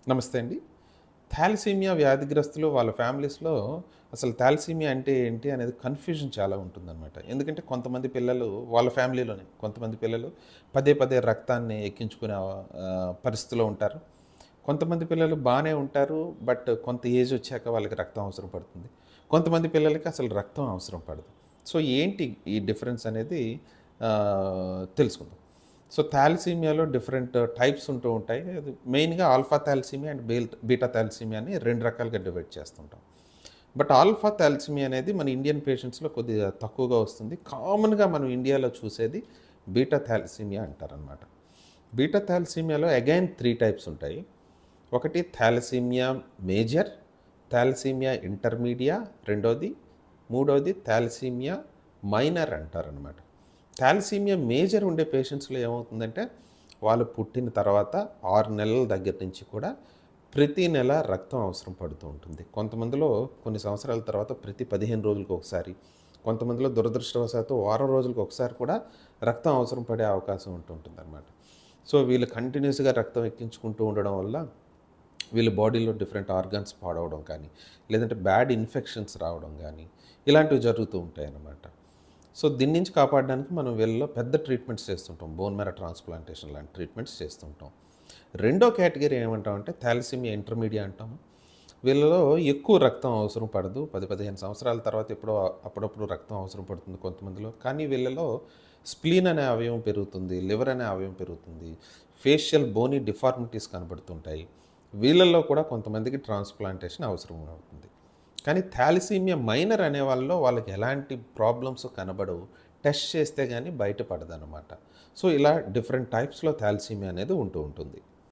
నమస్తే అండి. థాలసీమియా వ్యాధిగ్రస్తులు వాళ్ళ ఫ్యామిలీస్‌లో అసలు థాలసీమియా అంటే ఏంటి అనేది కన్‌ఫ్యూజన్ చాలా ఉంటుందనమాట. ఎందుకంటే కొంతమంది పిల్లలు వాళ్ళ ఫ్యామిలీలోనే కొంతమంది పిల్లలు పదే పదే రక్తాన్ని ఎక్కించుకునే పరిస్థితిలో ఉంటారు. కొంతమంది పిల్లలు బానే ఉంటారు. బట్ కొంత ఏజ్ వచ్చాక వాళ్ళకి రక్తం అవసరం పడుతుంది. కొంతమంది పిల్లలకి అసలు రక్తం అవసరం పడదు. సో, ఏంటి ఈ డిఫరెన్స్ అనేది తెలుసుకుందాం. సో, థాలసీమియాలో డిఫరెంట్ టైప్స్ ఉంటూ ఉంటాయి. అది మెయిన్‌గా alpha thalassaemia and beta thalassaemia అని 2 రకాలుగా డివైడ్ చేస్తుంటాం. బట్ ఆల్ఫా థాలసీమియా అనేది మన ఇండియన్ పేషెంట్స్‌లో కొద్దిగా తక్కువగా వస్తుంది. కామన్‌గా మనం ఇండియాలో చూసేది బీటా థాలసీమియా అంటారనమాట. బీటా థాలసీమియాలో అగైన్ 3 టైప్స్ ఉంటాయి. ఒకటి థాలసీమియా మేజర్, థాలసీమియా ఇంటర్మీడియా రెండోది, మూడోది థాలసీమియా మైనర్ అంటారనమాట. థాలసీమియా మేజర్ ఉండే పేషెంట్స్‌లో ఏమవుతుందంటే, వాళ్ళు పుట్టిన తర్వాత 6 నెలల దగ్గర నుంచి కూడా ప్రతి నెల రక్తం అవసరం పడుతూ ఉంటుంది. కొంతమందిలో కొన్ని సంవత్సరాల తర్వాత ప్రతి 15 రోజులకు ఒకసారి, కొంతమందిలో దురదృష్టవశాత్తు వారం రోజులకు ఒకసారి కూడా రక్తం అవసరం పడే అవకాశం ఉంటుందన్నమాట. సో, వీళ్ళు కంటిన్యూస్‌గా రక్తం ఎక్కించుకుంటూ ఉండడం వల్ల వీళ్ళ బాడీలో డిఫరెంట్ ఆర్గాన్స్ పాడవడం కానీ, లేదంటే బ్యాడ్ ఇన్ఫెక్షన్స్ రావడం కానీ, ఇలాంటివి జరుగుతూ ఉంటాయన్నమాట. సో, దీని నుంచి కాపాడడానికి మనం వీళ్ళలో పెద్ద ట్రీట్మెంట్స్ చేస్తుంటాం. బోన్ మ్యారో ట్రాన్స్‌ప్లాంటేషన్ లాంటి ట్రీట్మెంట్స్ చేస్తుంటాం. రెండో కేటగిరీ ఏమంటామంటే థాలసీమియా ఇంటర్మీడియా అంటాము. వీళ్ళలో ఎక్కువ రక్తం అవసరం పడదు. 10, 15 సంవత్సరాల తర్వాత ఎప్పుడో అప్పుడప్పుడు రక్తం అవసరం పడుతుంది కొంతమందిలో. కానీ వీళ్ళలో స్ప్లీన్ అనే అవయవం పెరుగుతుంది, లివర్ అనే అవయవం పెరుగుతుంది, ఫేషియల్ బోనీ డిఫార్మిటీస్ కనబడుతుంటాయి. వీళ్ళల్లో కూడా కొంతమందికి ట్రాన్స్‌ప్లాంటేషన్ అవసరం అవుతుంది. కానీ థాలసీమియా మైనర్ అనే వాళ్ళలో వాళ్ళకి ఎలాంటి ప్రాబ్లమ్స్ కనబడవు. టెస్ట్ చేస్తే గానీ బయటపడదనమాట. సో, ఇలా డిఫరెంట్ టైప్స్‌లో థాలసీమియా అనేది ఉంటూ ఉంటుంది.